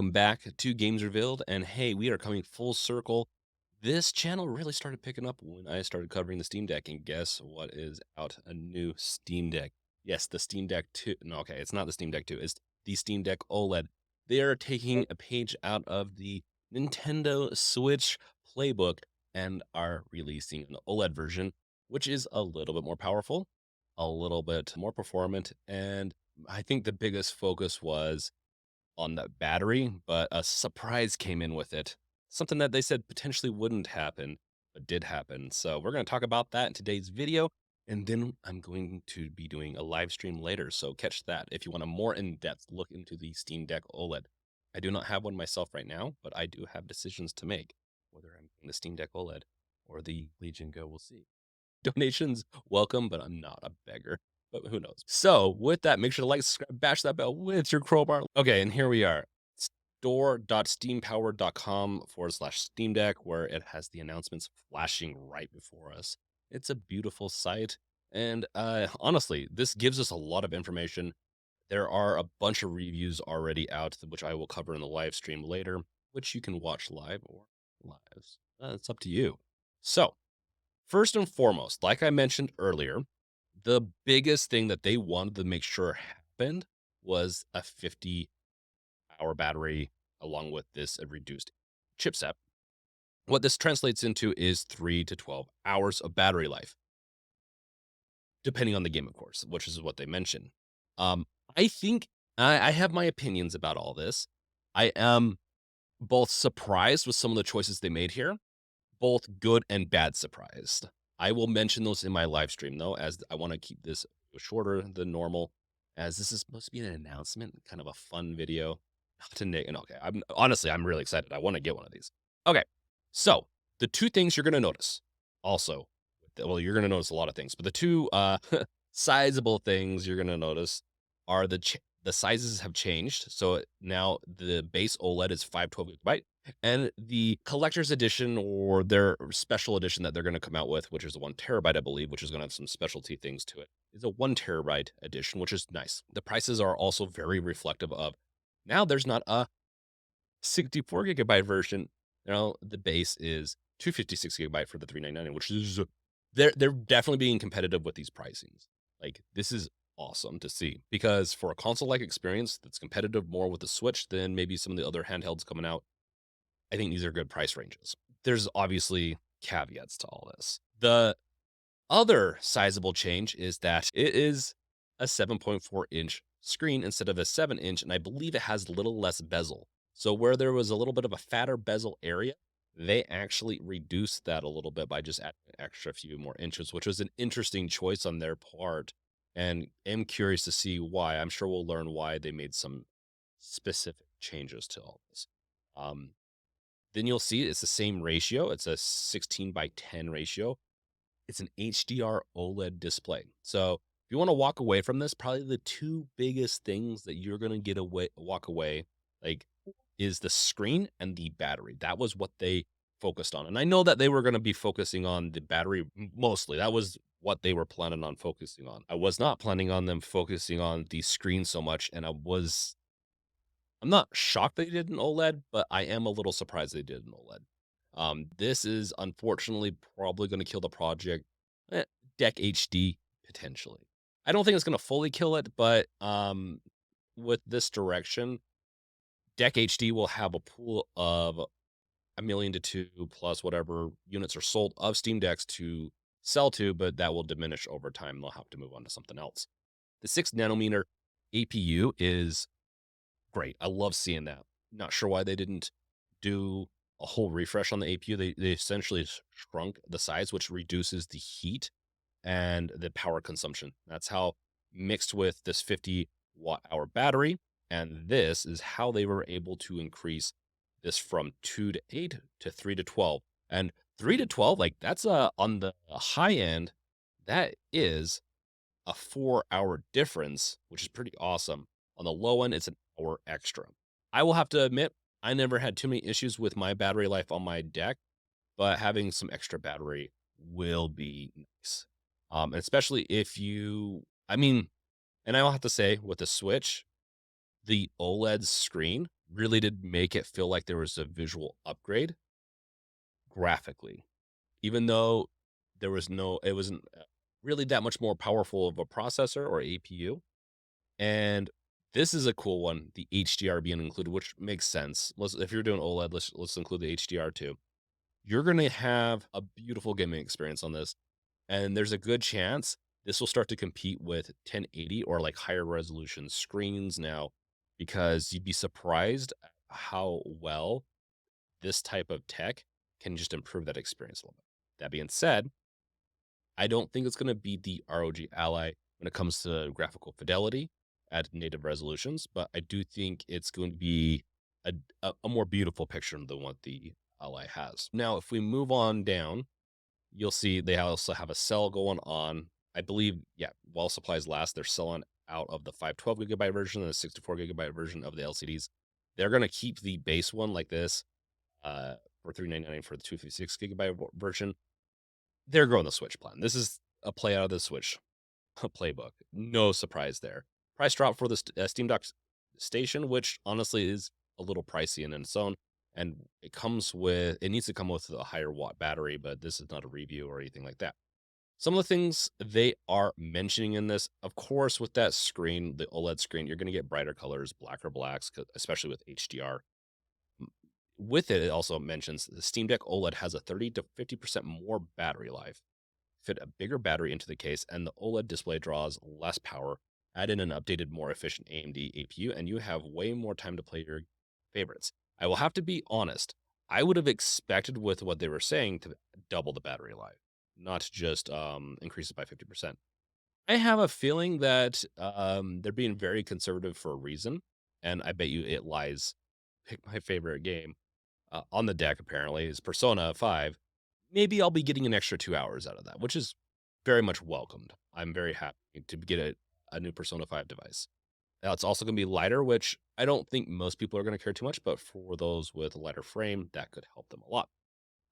welcome back to Games Revealed. And hey, we are coming full circle. This channel really started picking up when I started covering the Steam Deck. And guess what is out? A new Steam Deck. Yes, the Steam Deck 2. No, okay, it's not the Steam Deck 2. It's the Steam Deck OLED. They are taking a page out of the Nintendo Switch playbook and are releasing an OLED version, which is a little bit more powerful, a little bit more performant. And I think the biggest focus was on the battery, but a surprise came in with it. Something that they said potentially wouldn't happen, but did happen. So we're going to talk about that in today's video. And then I'm going to be doing a live stream later. So catch that if you want a more in-depth look into the Steam Deck OLED. I do not have one myself right now, but I do have decisions to make. Whether I'm getting the Steam Deck OLED or the Legion Go, we'll see. Donations welcome, but I'm not a beggar. But who knows? So with that, make sure to like, subscribe, bash that bell with your crowbar. Okay, and here we are. Store.steampowered.com/Steam Deck, where it has the announcements flashing right before us. It's a beautiful site. And honestly, this gives us a lot of information. There are a bunch of reviews already out, which I will cover in the live stream later, which you can watch live or lives. It's up to you. So, first and foremost, like I mentioned earlier, the biggest thing that they wanted to make sure happened was a 50-hour battery along with this reduced chipset. What this translates into is 3 to 12 hours of battery life, depending on the game, of course, which is what they mentioned. Um, I think I have my opinions about all this. I am both surprised with some of the choices they made here, both good and bad surprised. I will mention those in my live stream though, as I want to keep this shorter than normal, as this is supposed to be an announcement, kind of a fun video. Not to Nick, and okay, I'm really excited. I want to get one of these. Okay, so the two things you're going to notice, also, well, you're going to notice a lot of things, but the two sizable things you're going to notice are the sizes have changed. So now the base OLED is 512 GB, and the collector's edition or their special edition that they're going to come out with, which is a 1 TB, I believe, which is going to have some specialty things to it, is a 1 TB edition, which is nice. The prices are also very reflective of now there's not a 64 GB version. Now the base is 256 GB for the 399, which is they're definitely being competitive with these pricings. Like this is awesome to see because for a console-like experience that's competitive more with the Switch than maybe some of the other handhelds coming out, I think these are good price ranges. There's obviously caveats to all this. The other sizable change is that it is a 7.4-inch screen instead of a 7-inch, and I believe it has a little less bezel. So where there was a little bit of a fatter bezel area, they actually reduced that a little bit by just adding an extra few more inches, which was an interesting choice on their part. And am curious to see why. I'm sure we'll learn why they made some specific changes to all this. Um, then you'll see it's the same ratio. It's a 16:10 ratio. It's an HDR OLED display. So if you want to walk away from this, probably the two biggest things that you're going to walk away, like, is the screen and the battery. That was what they focused on. And I know that they were going to be focusing on the battery mostly. That was what they were planning on focusing on. I was not planning on them focusing on the screen so much. And I'm not shocked they did an OLED, but I am a little surprised they did an OLED. This is unfortunately probably going to kill the project. Deck HD potentially. I don't think it's going to fully kill it, but with this direction, Deck HD will have a pool of a million to two plus whatever units are sold of Steam Decks to sell to, but that will diminish over time. They'll have to move on to something else. The 6 nanometer APU is great. I love seeing that. Not sure why they didn't do a whole refresh on the APU. They essentially shrunk the size, which reduces the heat and the power consumption. That's how, mixed with this 50 watt-hour battery, and this is how they were able to increase this from 2 to 8 to 3 to 12. And 3 to 12, like that's on the high end, that is a 4-hour difference, which is pretty awesome. On the low end, it's an hour extra. I will have to admit, I never had too many issues with my battery life on my deck, but having some extra battery will be nice. Especially if I mean, and I will have to say with the Switch, the OLED screen really did make it feel like there was a visual upgrade graphically, even though it wasn't really that much more powerful of a processor or APU. And this is a cool one, the HDR being included, which makes sense. If you're doing OLED, let's include the HDR too. You're gonna have a beautiful gaming experience on this, and there's a good chance this will start to compete with 1080 or like higher resolution screens now, because you'd be surprised at how well this type of tech can just improve that experience a little bit. That being said, I don't think it's going to be the ROG Ally when it comes to graphical fidelity at native resolutions, but I do think it's going to be a more beautiful picture than what the Ally has. Now, if we move on down, you'll see they also have a sell going on. I believe, yeah, while supplies last, they're selling out of the 512 gigabyte version and the 64 gigabyte version of the LCDs. They're going to keep the base one like this uh, for $399 for the 256 gigabyte version. They're growing the Switch plan. This is a play out of the Switch playbook. No surprise there. Price drop for the Steam Deck Station, which honestly is a little pricey in its own. And it needs to come with a higher watt battery, but this is not a review or anything like that. Some of the things they are mentioning in this, of course, with that screen, the OLED screen, you're going to get brighter colors, blacker blacks, especially with HDR. With it, it also mentions the Steam Deck OLED has a 30 to 50% more battery life. Fit a bigger battery into the case, and the OLED display draws less power. Add in an updated, more efficient AMD APU, and you have way more time to play your favorites. I will have to be honest. I would have expected with what they were saying to double the battery life, not just increase it by 50%. I have a feeling that they're being very conservative for a reason, and I bet you it lies. Pick my favorite game on the deck, apparently, is Persona 5. Maybe I'll be getting an extra 2 hours out of that, which is very much welcomed. I'm very happy to get a new Persona 5 device. Now, it's also going to be lighter, which I don't think most people are going to care too much, but for those with a lighter frame, that could help them a lot.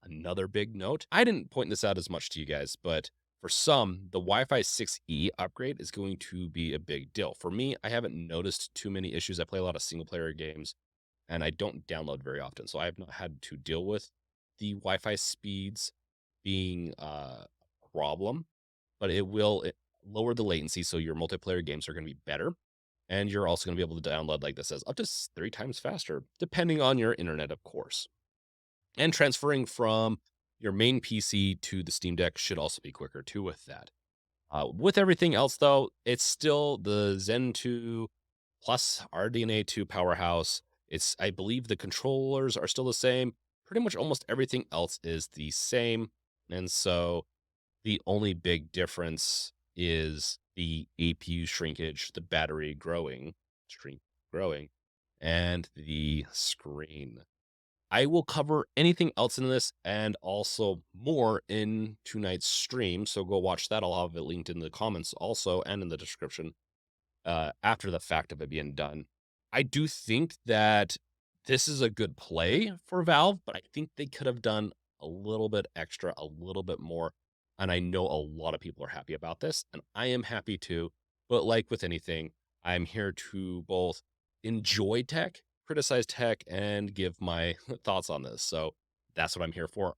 Another big note, I didn't point this out as much to you guys, but for some, the Wi Fi 6E upgrade is going to be a big deal. For me, I haven't noticed too many issues. I play a lot of single player games and I don't download very often. So I have not had to deal with the Wi-Fi speeds being a problem, but it lower the latency, so your multiplayer games are going to be better, and you're also going to be able to download, like this says, up to 3 times faster, depending on your internet, of course. And transferring from your main PC to the Steam Deck should also be quicker too with that. With everything else, though, it's still the Zen 2 plus RDNA 2 powerhouse. I believe the controllers are still the same. Pretty much almost everything else is the same. And so the only big difference is the APU shrinkage, the battery growing, and the screen. I will cover anything else in this and also more in tonight's stream. So go watch that. I'll have it linked in the comments also and in the description after the fact of it being done. I do think that this is a good play for Valve, but I think they could have done a little bit extra, a little bit more. And I know a lot of people are happy about this, and I am happy too. But like with anything, I'm here to both enjoy tech, criticize tech, and give my thoughts on this. So that's what I'm here for.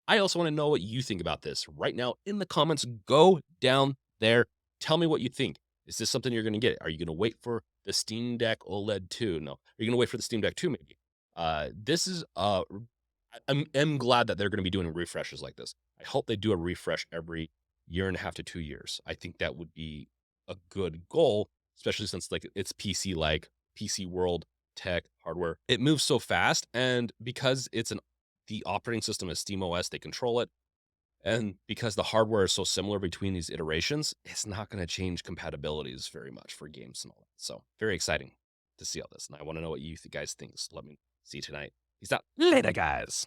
I also want to know what you think about this right now in the comments. Go down there. Tell me what you think. Is this something you're going to get? Are you going to wait for the Steam Deck OLED 2? No. Are you going to wait for the Steam Deck 2 maybe? This is I'm glad that they're going to be doing refreshes like this. I hope they do a refresh every year and a half to 2 years. I think that would be a good goal, especially since like it's PC world tech hardware. It moves so fast, and because the operating system is Steam OS, they control it. And because the hardware is so similar between these iterations, it's not going to change compatibilities very much for games and all that. So very exciting to see all this. And I want to know what you guys think. So let me see tonight. Peace out. Later, guys.